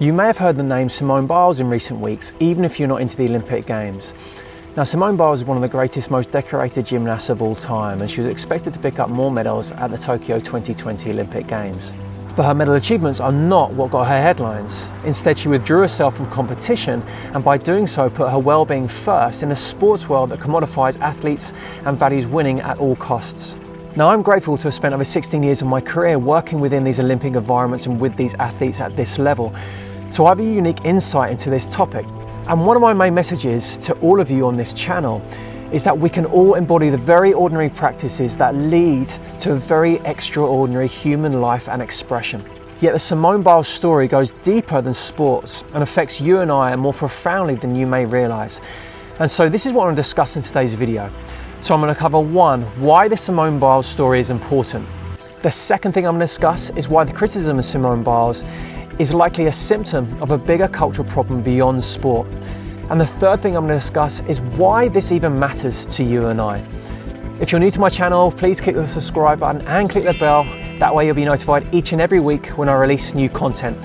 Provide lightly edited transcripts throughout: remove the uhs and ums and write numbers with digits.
You may have heard the name Simone Biles in recent weeks, even if you're not into the Olympic Games. Now, Simone Biles is one of the greatest, most decorated gymnasts of all time, and she was expected to pick up more medals at the Tokyo 2020 Olympic Games. But her medal achievements are not what got her headlines. Instead, she withdrew herself from competition, and by doing so put her well-being first in a sports world that commodifies athletes and values winning at all costs. Now, I'm grateful to have spent over 16 years of my career working within these Olympic environments and with these athletes at this level, so I have a unique insight into this topic. And one of my main messages to all of you on this channel is that we can all embody the very ordinary practices that lead to a very extraordinary human life and expression. Yet the Simone Biles story goes deeper than sports and affects you and I more profoundly than you may realize. And so this is what I'm discussing in today's video. So I'm going to cover 1, why the Simone Biles story is important. The second thing I'm going to discuss is why the criticism of Simone Biles is likely a symptom of a bigger cultural problem beyond sport. And the third thing I'm going to discuss is why this even matters to you and I. If you're new to my channel, please click the subscribe button and click the bell. That way you'll be notified each and every week when I release new content.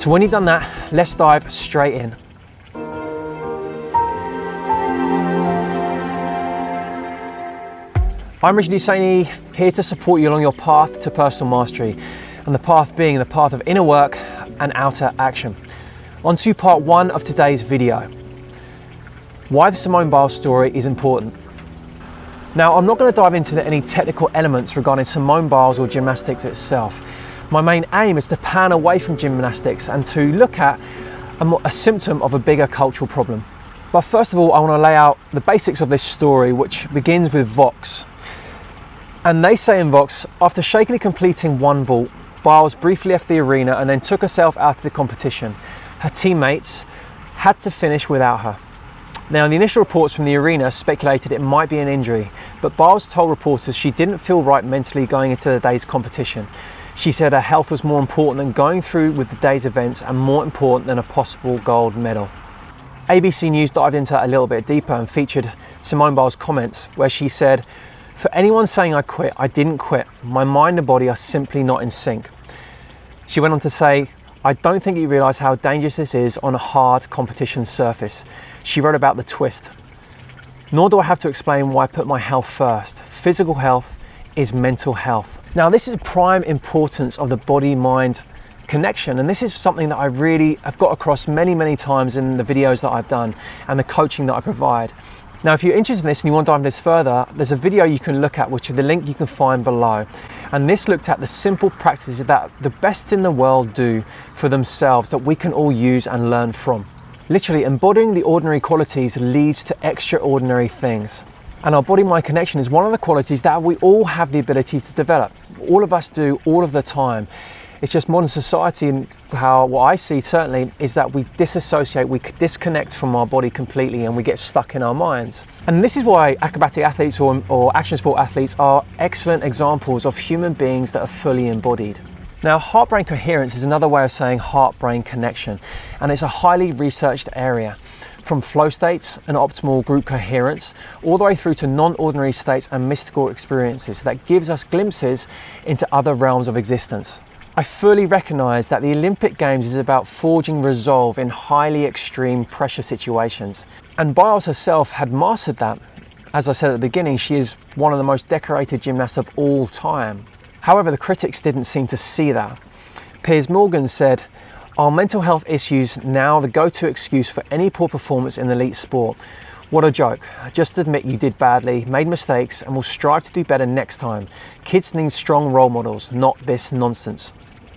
So when you've done that, let's dive straight in. I'm Richard Hussaini, here to support you along your path to personal mastery, and the path being the path of inner work and outer action. On to part 1 of today's video. Why the Simone Biles story is important. Now, I'm not going to dive into any technical elements regarding Simone Biles or gymnastics itself. My main aim is to pan away from gymnastics and to look at a symptom of a bigger cultural problem. But first of all, I want to lay out the basics of this story, which begins with Vox. And they say in Vox, after shakily completing one vault, Biles briefly left the arena and then took herself out of the competition. Her teammates had to finish without her. Now, the initial reports from the arena speculated it might be an injury, but Biles told reporters she didn't feel right mentally going into the day's competition. She said her health was more important than going through with the day's events and more important than a possible gold medal. ABC News dived into that a little bit deeper and featured Simone Biles' comments where she said, "For anyone saying I quit, I didn't quit. My mind and body are simply not in sync." She went on to say, "I don't think you realise how dangerous this is on a hard competition surface." She wrote about the twist. "Nor do I have to explain why I put my health first. Physical health is mental health." Now, this is prime importance of the body-mind connection, and this is something that I really have got across many times in the videos that I've done and the coaching that I provide. Now, if you're interested in this and you want to dive this further, there's a video you can look at, which the link you can find below. And this looked at the simple practices that the best in the world do for themselves that we can all use and learn from. Literally, embodying the ordinary qualities leads to extraordinary things. And our body-mind connection is one of the qualities that we all have the ability to develop. All of us do all of the time. It's just modern society, and what I see certainly is that we disassociate, we disconnect from our body completely, and we get stuck in our minds. And this is why acrobatic athletes or action sport athletes are excellent examples of human beings that are fully embodied. Now, heart-brain coherence is another way of saying heart-brain connection, and it's a highly researched area. From flow states and optimal group coherence, all the way through to non-ordinary states and mystical experiences that gives us glimpses into other realms of existence. I fully recognise that the Olympic Games is about forging resolve in highly extreme pressure situations. And Biles herself had mastered that. As I said at the beginning, she is one of the most decorated gymnasts of all time. However, the critics didn't seem to see that. Piers Morgan said, "Are mental health issues now the go-to excuse for any poor performance in elite sport? What a joke. Just admit you did badly, made mistakes, and will strive to do better next time. Kids need strong role models, not this nonsense."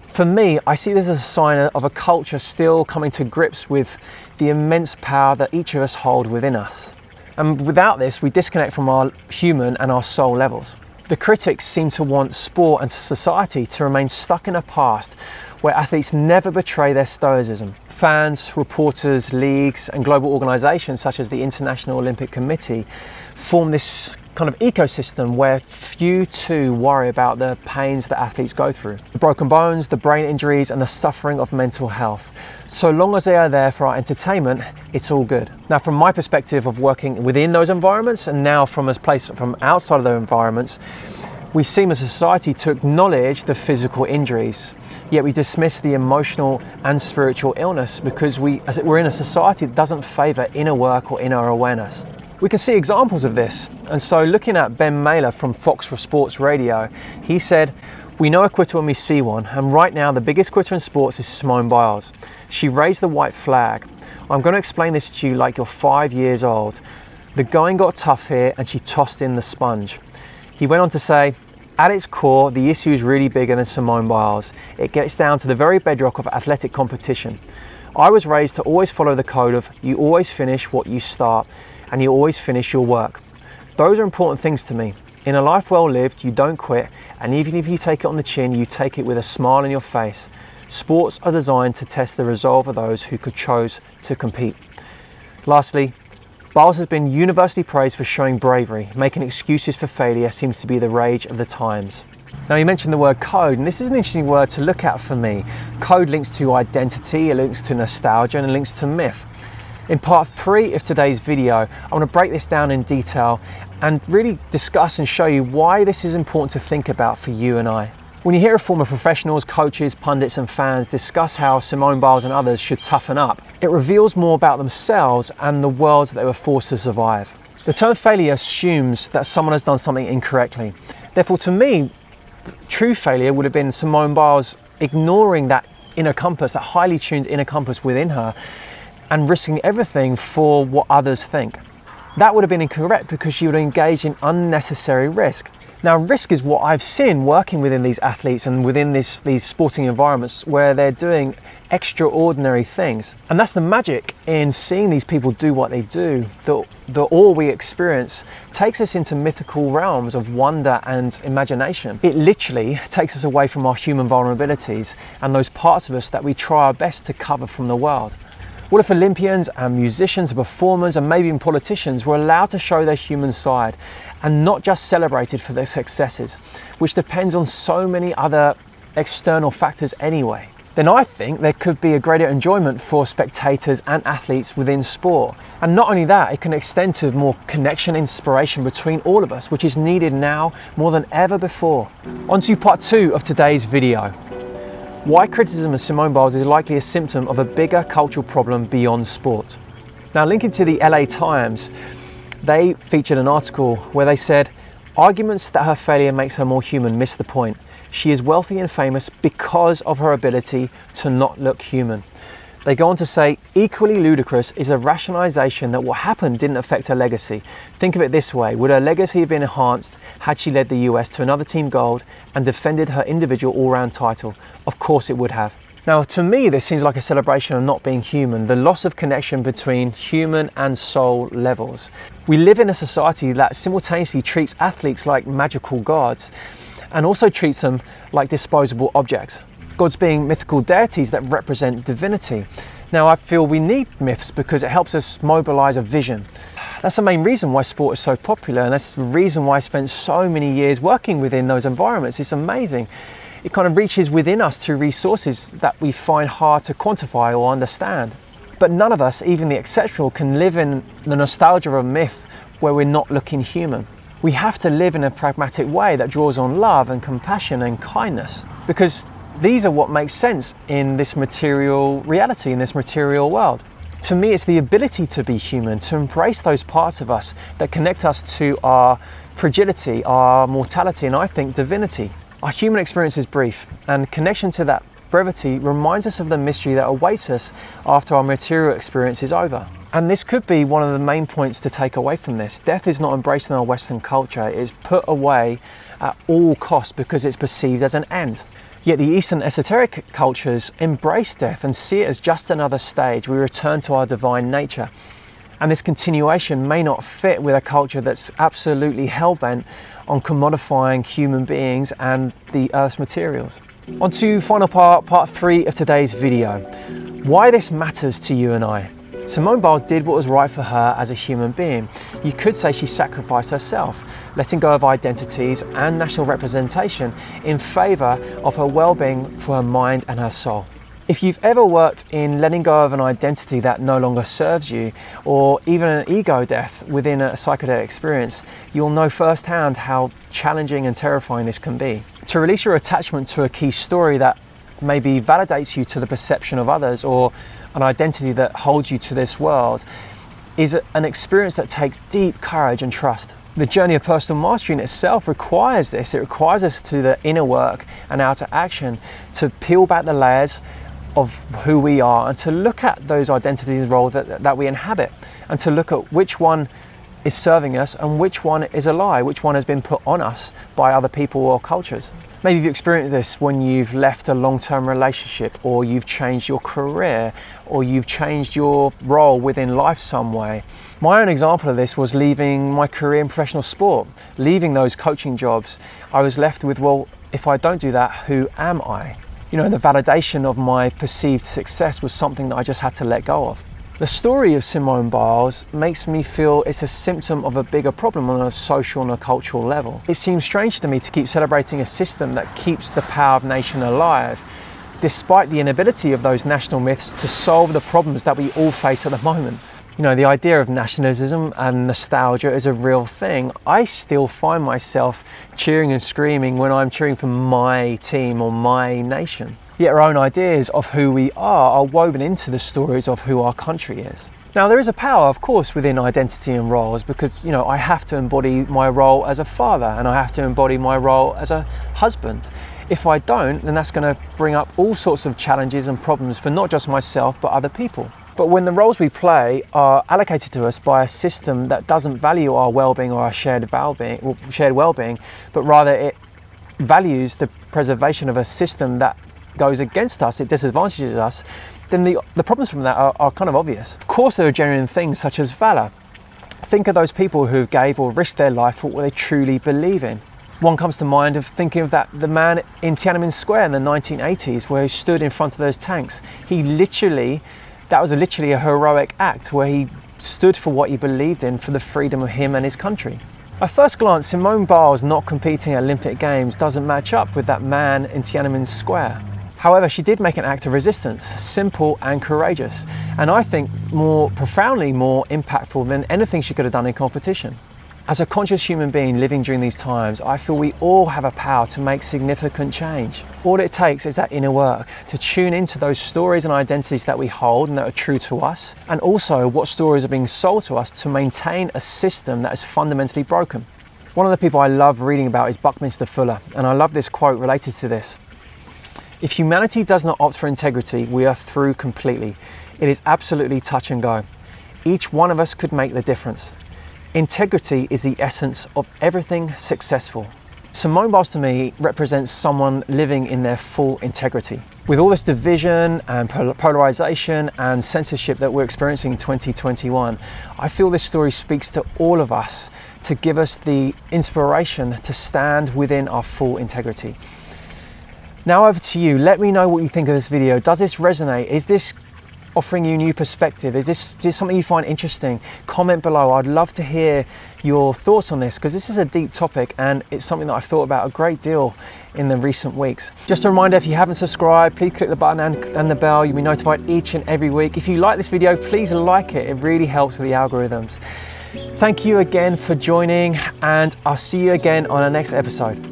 For me, I see this as a sign of a culture still coming to grips with the immense power that each of us hold within us. And without this, we disconnect from our human and our soul levels. The critics seem to want sport and society to remain stuck in a past where athletes never betray their stoicism. Fans, reporters, leagues, and global organisations such as the International Olympic Committee form this kind of ecosystem where few too worry about the pains that athletes go through. The broken bones, the brain injuries, and the suffering of mental health. So long as they are there for our entertainment, it's all good. Now, from my perspective of working within those environments, and now from a place from outside of those environments, We seem as a society to acknowledge the physical injuries, yet we dismiss the emotional and spiritual illness because we're in a society that doesn't favour inner work or inner awareness. We can see examples of this, and so looking at Ben Mailer from Fox Sports Radio, he said, "We know a quitter when we see one, and right now the biggest quitter in sports is Simone Biles. She raised the white flag. I'm going to explain this to you like you're 5 years old. The going got tough here and she tossed in the sponge." He went on to say, "At its core, the issue is really bigger than Simone Biles. It gets down to the very bedrock of athletic competition. I was raised to always follow the code of you always finish what you start and you always finish your work. Those are important things to me. In a life well lived, you don't quit, and even if you take it on the chin, you take it with a smile on your face. Sports are designed to test the resolve of those who could chose to compete." Lastly, Biles has been universally praised for showing bravery. Making excuses for failure seems to be the rage of the times. Now, you mentioned the word code, and this is an interesting word to look at for me. Code links to identity, it links to nostalgia, and it links to myth. In part 3 of today's video, I want to break this down in detail and really discuss and show you why this is important to think about for you and I. When you hear former professionals, coaches, pundits and fans discuss how Simone Biles and others should toughen up, it reveals more about themselves and the worlds that they were forced to survive. The term failure assumes that someone has done something incorrectly. Therefore, to me, true failure would have been Simone Biles ignoring that inner compass, that highly tuned inner compass within her, and risking everything for what others think. That would have been incorrect because she would engage in unnecessary risk. Now, risk is what I've seen working within these athletes and within these sporting environments where they're doing extraordinary things. And that's the magic in seeing these people do what they do. The awe we experience takes us into mythical realms of wonder and imagination. It literally takes us away from our human vulnerabilities and those parts of us that we try our best to cover from the world. What if Olympians and musicians and performers and maybe even politicians were allowed to show their human side and not just celebrated for their successes, which depends on so many other external factors anyway? Then I think there could be a greater enjoyment for spectators and athletes within sport. And not only that, it can extend to more connection, inspiration between all of us, which is needed now more than ever before. On to part 2 of today's video. Why criticism of Simone Biles is likely a symptom of a bigger cultural problem beyond sport. Now, linking to the LA Times, they featured an article where they said, "Arguments that her failure makes her more human miss the point. She is wealthy and famous because of her ability to not look human." They go on to say, "Equally ludicrous is the rationalization that what happened didn't affect her legacy. Think of it this way, would her legacy have been enhanced had she led the US to another team gold and defended her individual all-round title? Of course it would have." Now, to me, this seems like a celebration of not being human, the loss of connection between human and soul levels. We live in a society that simultaneously treats athletes like magical gods and also treats them like disposable objects. Gods being mythical deities that represent divinity. Now, I feel we need myths because it helps us mobilize a vision. That's the main reason why sport is so popular, and that's the reason why I spent so many years working within those environments. It's amazing. It kind of reaches within us to resources that we find hard to quantify or understand. But none of us, even the exceptional, can live in the nostalgia of a myth where we're not looking human. We have to live in a pragmatic way that draws on love and compassion and kindness, because these are what makes sense in this material reality, in this material world. To me, it's the ability to be human, to embrace those parts of us that connect us to our fragility, our mortality, and I think divinity. Our human experience is brief, and connection to that brevity reminds us of the mystery that awaits us after our material experience is over. And this could be one of the main points to take away from this. Death is not embraced in our Western culture. It is put away at all costs because it's perceived as an end. Yet the Eastern esoteric cultures embrace death and see it as just another stage. We return to our divine nature. And this continuation may not fit with a culture that's absolutely hell-bent on commodifying human beings and the Earth's materials. On to final part 3 of today's video. Why this matters to you and I. Simone Biles did what was right for her as a human being. You could say she sacrificed herself, letting go of identities and national representation in favour of her well-being for her mind and her soul. If you've ever worked in letting go of an identity that no longer serves you, or even an ego death within a psychedelic experience, you'll know firsthand how challenging and terrifying this can be. To release your attachment to a key story that maybe validates you to the perception of others, or an identity that holds you to this world, is an experience that takes deep courage and trust. The journey of personal mastery in itself requires this. It requires us to do the inner work and outer action, to peel back the layers of who we are and to look at those identities and roles that we inhabit, and to look at which one is serving us and which one is a lie, which one has been put on us by other people or cultures. Maybe you've experienced this when you've left a long-term relationship, or you've changed your career, or you've changed your role within life some way. My own example of this was leaving my career in professional sport, leaving those coaching jobs. I was left with, well, if I don't do that, who am I? You know, the validation of my perceived success was something that I just had to let go of. The story of Simone Biles makes me feel it's a symptom of a bigger problem on a social and a cultural level. It seems strange to me to keep celebrating a system that keeps the power of nation alive, despite the inability of those national myths to solve the problems that we all face at the moment. You know, the idea of nationalism and nostalgia is a real thing. I still find myself cheering and screaming when I'm cheering for my team or my nation. Yet our own ideas of who we are woven into the stories of who our country is. Now, there is a power, of course, within identity and roles, because, you know, I have to embody my role as a father, and I have to embody my role as a husband. If I don't, then that's going to bring up all sorts of challenges and problems for not just myself, but other people. But when the roles we play are allocated to us by a system that doesn't value our well-being or our shared well-being, but rather it values the preservation of a system that goes against us, it disadvantages us, then the problems from that are kind of obvious. Of course, there are genuine things such as valor. Think of those people who gave or risked their life for what they truly believe in. One comes to mind of thinking of the man in Tiananmen Square in the 1980s, where he stood in front of those tanks. That was literally a heroic act where he stood for what he believed in, for the freedom of him and his country. At first glance, Simone Biles not competing at Olympic Games doesn't match up with that man in Tiananmen Square. However, she did make an act of resistance, simple and courageous, and I think profoundly more impactful than anything she could have done in competition. As a conscious human being living during these times, I feel we all have a power to make significant change. All it takes is that inner work, to tune into those stories and identities that we hold and that are true to us, and also what stories are being sold to us to maintain a system that is fundamentally broken. One of the people I love reading about is Buckminster Fuller, and I love this quote related to this. If humanity does not opt for integrity, we are through completely. It is absolutely touch and go. Each one of us could make the difference. Integrity is the essence of everything successful. Simone Biles to me represents someone living in their full integrity. With all this division and polarization and censorship that we're experiencing in 2021, I feel this story speaks to all of us to give us the inspiration to stand within our full integrity. Now over to you. Let me know what you think of this video. Does this resonate? Is this offering you new perspective? Is this something you find interesting? Comment below. I'd love to hear your thoughts on this, because this is a deep topic and it's something that I've thought about a great deal in the recent weeks. Just a reminder, if you haven't subscribed, please click the button and the bell. You'll be notified each and every week. If you like this video, please like it. It really helps with the algorithms. Thank you again for joining, and I'll see you again on our next episode.